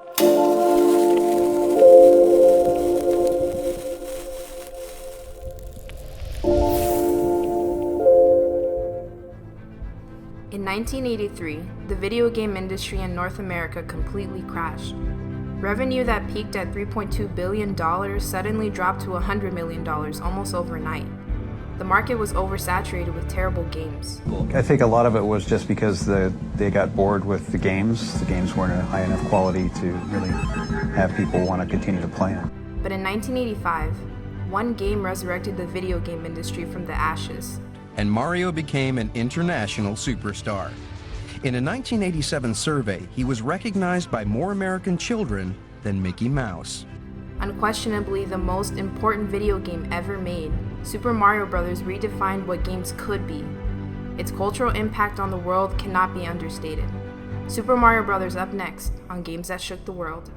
In 1983, the video game industry in North America completely crashed. Revenue that peaked at $3.2 billion suddenly dropped to $100 million almost overnight. The market was oversaturated with terrible games. I think a lot of it was just because they got bored with the games. The games weren't of high enough quality to really have people want to continue to play them. But in 1985, one game resurrected the video game industry from the ashes. And Mario became an international superstar. In a 1987 survey, he was recognized by more American children than Mickey Mouse. Unquestionably the most important video game ever made, Super Mario Bros. Redefined what games could be. Its cultural impact on the world cannot be understated. Super Mario Bros. Up next on Games That Shook the World.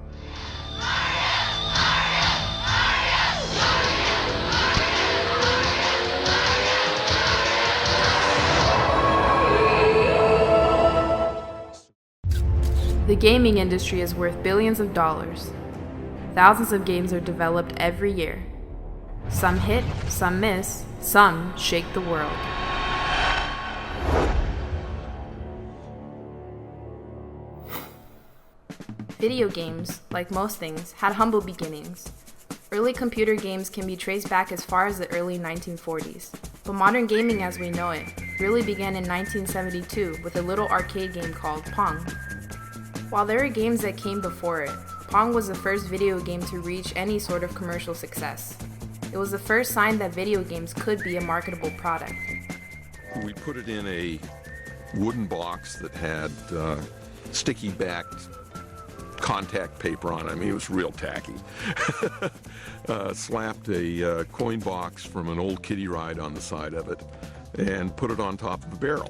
The gaming industry is worth billions of dollars. Thousands of games are developed every year. Some hit, some miss, some shake the world. Video games, like most things, had humble beginnings. Early computer games can be traced back as far as the early 1940s, but modern gaming as we know it really began in 1972 with a little arcade game called Pong. While there were games that came before it, Pong was the first video game to reach any sort of commercial success. It was the first sign that video games could be a marketable product. We put it in a wooden box that had sticky-backed contact paper on it. I mean, it was real tacky. Slapped a coin box from an old kiddie ride on the side of it and put it on top of a barrel.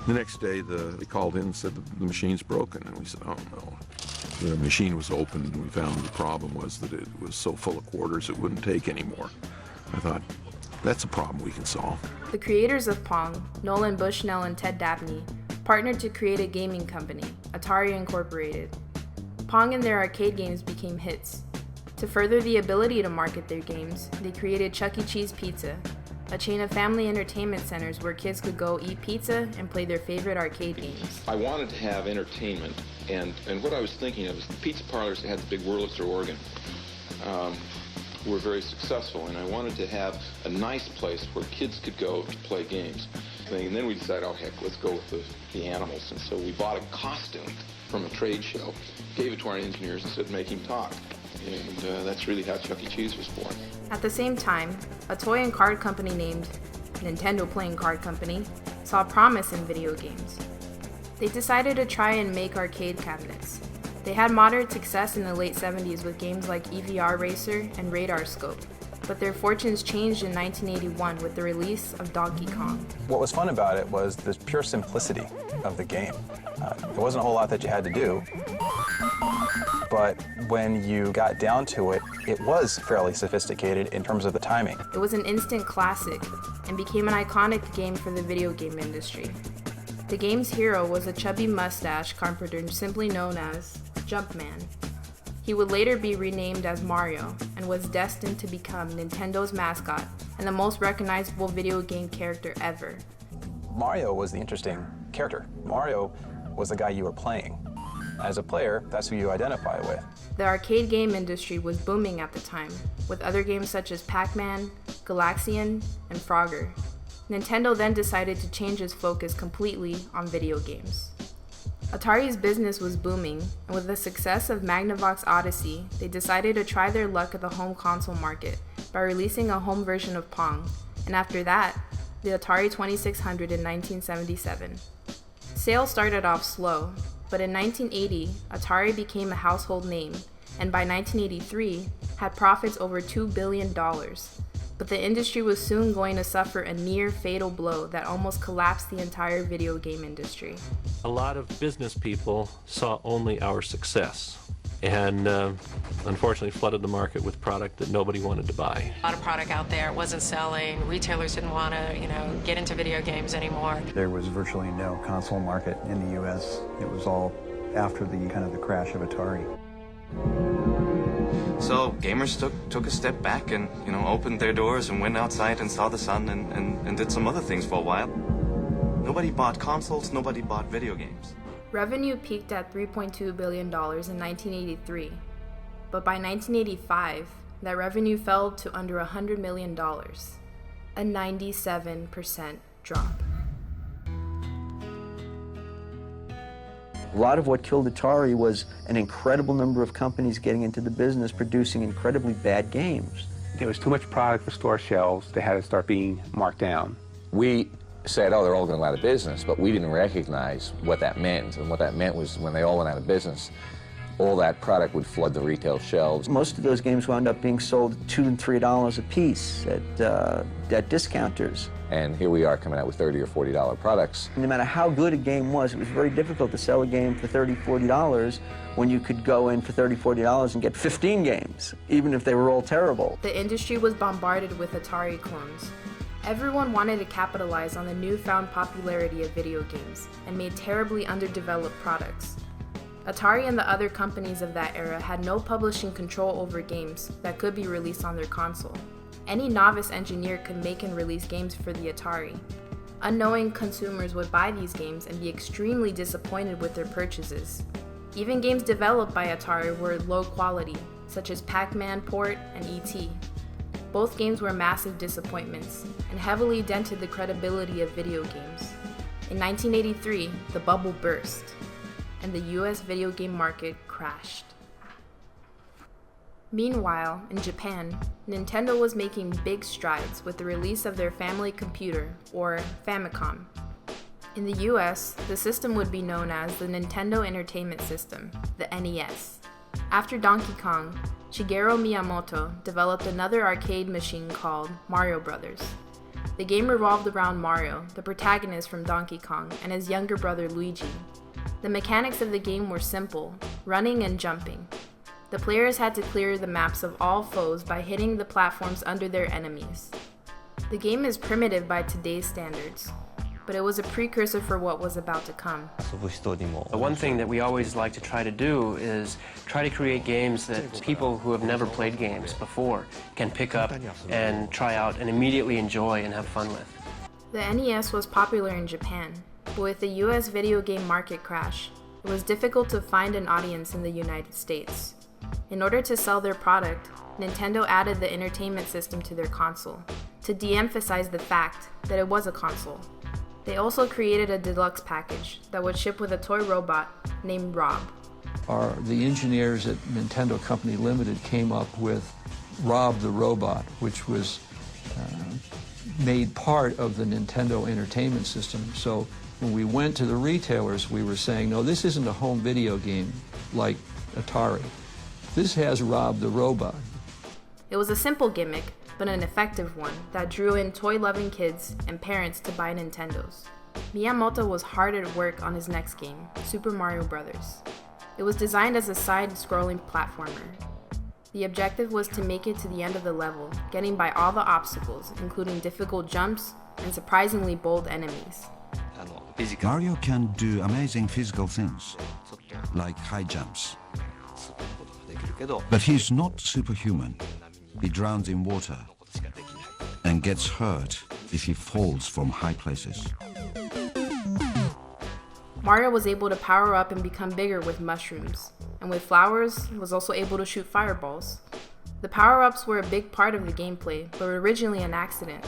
The next day, they called in and said the machine's broken, and we said, oh no. The machine was open, and we found the problem was that it was so full of quarters it wouldn't take anymore. I thought, that's a problem we can solve. The creators of Pong, Nolan Bushnell and Ted Dabney, partnered to create a gaming company, Atari Incorporated. Pong and their arcade games became hits. To further the ability to market their games, they created Chuck E. Cheese Pizza, a chain of family entertainment centers where kids could go eat pizza and play their favorite arcade games. I wanted to have entertainment, and what I was thinking of is the pizza parlors that had the big Wurlitzer organ were very successful, and I wanted to have a nice place where kids could go to play games. And then we decided, oh heck, let's go with the animals. And so we bought a costume from a trade show, gave it to our engineers and said, make him talk. And that's really how Chuck E. Cheese was born. At the same time, a toy and card company named Nintendo Playing Card Company saw promise in video games. They decided to try and make arcade cabinets. They had moderate success in the late 70s with games like EVR Racer and Radar Scope, but their fortunes changed in 1981 with the release of Donkey Kong. What was fun about it was the pure simplicity of the game. There wasn't a whole lot that you had to do, but when you got down to it, it was fairly sophisticated in terms of the timing. It was an instant classic and became an iconic game for the video game industry. The game's hero was a chubby mustache carpenter simply known as Jumpman. He would later be renamed as Mario and was destined to become Nintendo's mascot and the most recognizable video game character ever. Mario was the interesting character. Mario was the guy you were playing. As a player, that's who you identify with. The arcade game industry was booming at the time, with other games such as Pac-Man, Galaxian, and Frogger. Nintendo then decided to change its focus completely on video games. Atari's business was booming, and with the success of Magnavox Odyssey, they decided to try their luck at the home console market by releasing a home version of Pong, and after that, the Atari 2600 in 1977. Sales started off slow, but in 1980, Atari became a household name, and by 1983, had profits over $2 billion. But the industry was soon going to suffer a near fatal blow that almost collapsed the entire video game industry. A lot of business people saw only our success and unfortunately flooded the market with product that nobody wanted to buy. A lot of product out there wasn't selling. Retailers didn't want to, get into video games anymore. There was virtually no console market in the U.S. It was all after the crash of Atari. So gamers took a step back and, opened their doors and went outside and saw the sun and did some other things for a while. Nobody bought consoles, nobody bought video games. Revenue peaked at $3.2 billion in 1983, but by 1985, that revenue fell to under $100 million, a 97% drop. A lot of what killed Atari was an incredible number of companies getting into the business producing incredibly bad games. There was too much product for store shelves. They had to start being marked down. We said, oh, they're all going to go out of business, but we didn't recognize what that meant. And what that meant was when they all went out of business, all that product would flood the retail shelves. Most of those games wound up being sold at $2 and $3 a piece at discounters. And here we are coming out with $30 or $40 products. No matter how good a game was, it was very difficult to sell a game for $30, $40 when you could go in for $30, $40 and get 15 games, even if they were all terrible. The industry was bombarded with Atari clones. Everyone wanted to capitalize on the newfound popularity of video games and made terribly underdeveloped products. Atari and the other companies of that era had no publishing control over games that could be released on their console. Any novice engineer could make and release games for the Atari. Unknowing consumers would buy these games and be extremely disappointed with their purchases. Even games developed by Atari were low quality, such as Pac-Man Port and E.T. Both games were massive disappointments and heavily dented the credibility of video games. In 1983, the bubble burst, and the US video game market crashed. Meanwhile, in Japan, Nintendo was making big strides with the release of their family computer, or Famicom. In the US, the system would be known as the Nintendo Entertainment System, the NES. After Donkey Kong, Shigeru Miyamoto developed another arcade machine called Mario Brothers. The game revolved around Mario, the protagonist from Donkey Kong, and his younger brother Luigi. The mechanics of the game were simple, running and jumping. The players had to clear the maps of all foes by hitting the platforms under their enemies. The game is primitive by today's standards, but it was a precursor for what was about to come. One thing that we always like to try to do is try to create games that people who have never played games before can pick up and try out and immediately enjoy and have fun with. The NES was popular in Japan, but with the US video game market crash, it was difficult to find an audience in the United States. In order to sell their product, Nintendo added the entertainment system to their console, to de-emphasize the fact that it was a console. They also created a deluxe package that would ship with a toy robot named Rob. The engineers at Nintendo Company Limited came up with Rob the Robot, which was made part of the Nintendo Entertainment System. So when we went to the retailers, we were saying, no, this isn't a home video game like Atari. This has Rob the Robot. It was a simple gimmick, but an effective one that drew in toy-loving kids and parents to buy Nintendos. Miyamoto was hard at work on his next game, Super Mario Bros. It was designed as a side-scrolling platformer. The objective was to make it to the end of the level, getting by all the obstacles, including difficult jumps and surprisingly bold enemies. Mario can do amazing physical things, like high jumps. But he's not superhuman. He drowns in water and gets hurt if he falls from high places. Mario was able to power up and become bigger with mushrooms, and with flowers, was also able to shoot fireballs. The power-ups were a big part of the gameplay, but were originally an accident.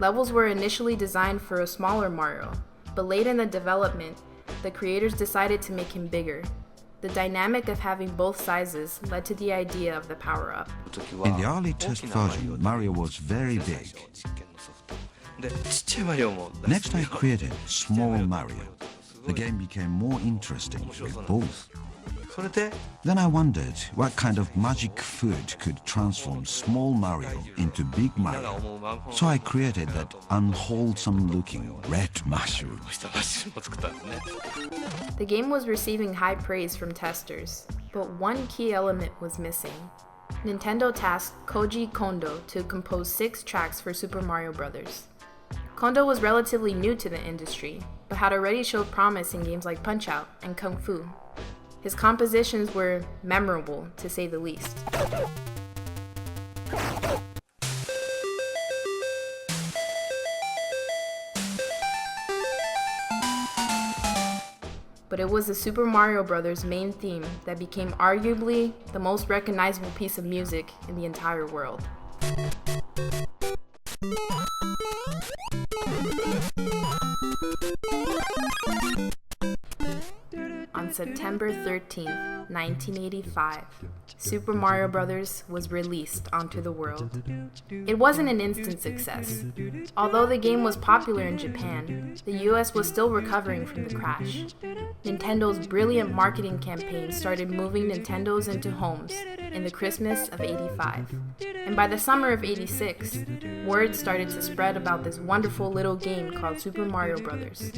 Levels were initially designed for a smaller Mario, but late in the development, the creators decided to make him bigger. The dynamic of having both sizes led to the idea of the power-up. In the early test version, Mario was very big. Next I created Small Mario. The game became more interesting with both. Then I wondered what kind of magic food could transform Small Mario into Big Mario. So I created that unwholesome-looking red mushroom. The game was receiving high praise from testers, but one key element was missing. Nintendo tasked Koji Kondo to compose 6 tracks for Super Mario Bros. Kondo was relatively new to the industry, but had already showed promise in games like Punch-Out and Kung Fu. His compositions were memorable, to say the least. But it was the Super Mario Bros. Main theme that became arguably the most recognizable piece of music in the entire world. On September 13th, 1985, Super Mario Bros. Was released onto the world. It wasn't an instant success. Although the game was popular in Japan, the US was still recovering from the crash. Nintendo's brilliant marketing campaign started moving Nintendos into homes in the Christmas of '85. And by the summer of '86, word started to spread about this wonderful little game called Super Mario Bros.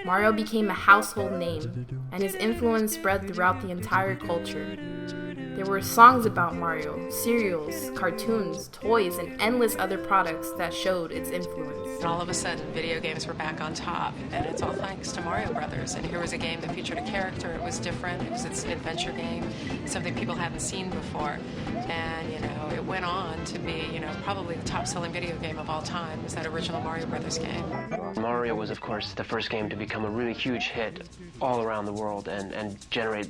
Mario became a household name, and his influence spread throughout the entire culture. There were songs about Mario, cereals, cartoons, toys, and endless other products that showed its influence. And all of a sudden, video games were back on top, and it's all thanks to Mario Brothers. And here was a game that featured a character. It was different. It was an adventure game, something people hadn't seen before. And, you know, it went on to be, you know, probably the top-selling video game of all time was that original Mario Brothers game. Mario was, of course, the first game to become a really huge hit all around the world and generate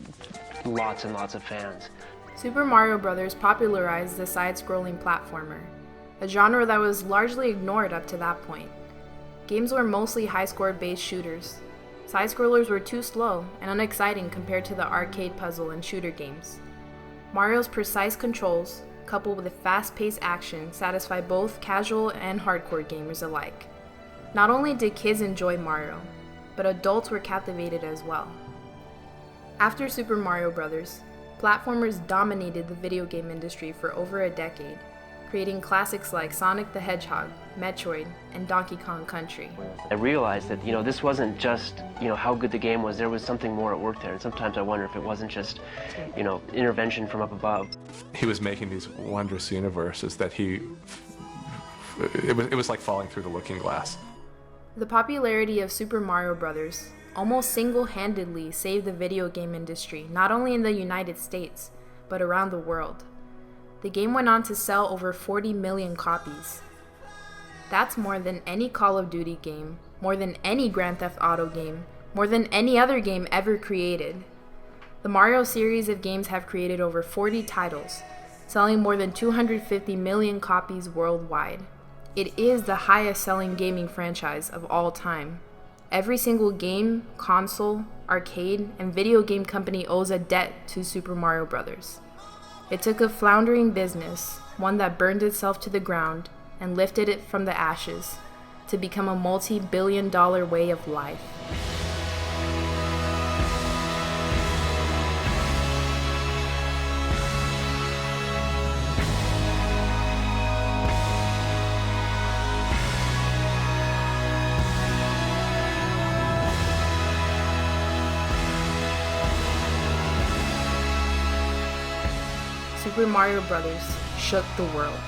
lots and lots of fans. Super Mario Bros. Popularized the side-scrolling platformer, a genre that was largely ignored up to that point. Games were mostly high-score-based shooters. Side-scrollers were too slow and unexciting compared to the arcade puzzle and shooter games. Mario's precise controls, coupled with fast-paced action, satisfy both casual and hardcore gamers alike. Not only did kids enjoy Mario, but adults were captivated as well. After Super Mario Bros., platformers dominated the video game industry for over a decade, creating classics like Sonic the Hedgehog, Metroid, and Donkey Kong Country. I realized that, you know, this wasn't just, you know, how good the game was, there was something more at work there. And sometimes I wonder if it wasn't just, you know, intervention from up above. He was making these wondrous universes that it was like falling through the looking glass. The popularity of Super Mario Bros. Almost single-handedly saved the video game industry, not only in the United States, but around the world. The game went on to sell over 40 million copies. That's more than any Call of Duty game, more than any Grand Theft Auto game, more than any other game ever created. The Mario series of games have created over 40 titles, selling more than 250 million copies worldwide. It is the highest-selling gaming franchise of all time. Every single game, console, arcade, and video game company owes a debt to Super Mario Bros. It took a floundering business, one that burned itself to the ground and lifted it from the ashes, to become a multi-billion-dollar way of life. Super Mario Bros. Shook the world.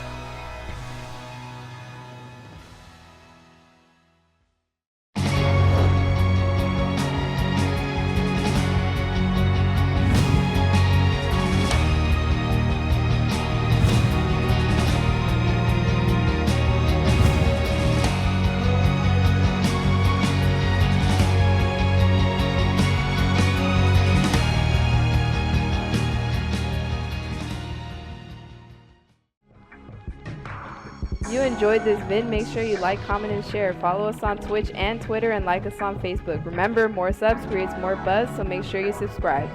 If you enjoyed this vid, make sure you like, comment, and share. Follow us on Twitch and Twitter, and like us on Facebook. Remember, more subs creates more buzz, so make sure you subscribe.